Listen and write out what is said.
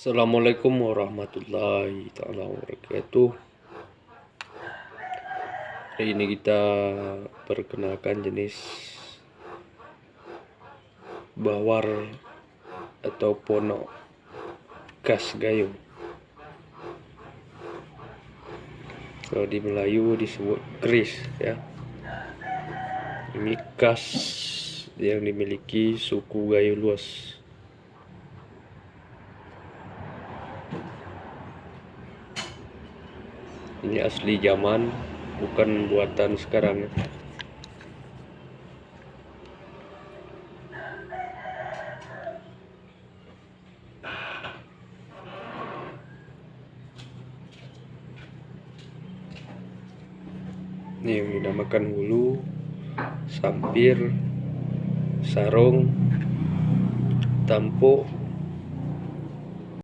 Assalamualaikum warahmatullahi taala wabarakatuh. Hari ini kita perkenalkan jenis bawar atau ponok khas Gayo. Kalau di Melayu disebut keris ya. Ini khas yang dimiliki suku Gayo luas. Ini asli zaman, bukan buatan sekarang ya. Ini yang dinamakan hulu, sampir, sarung, tampuk,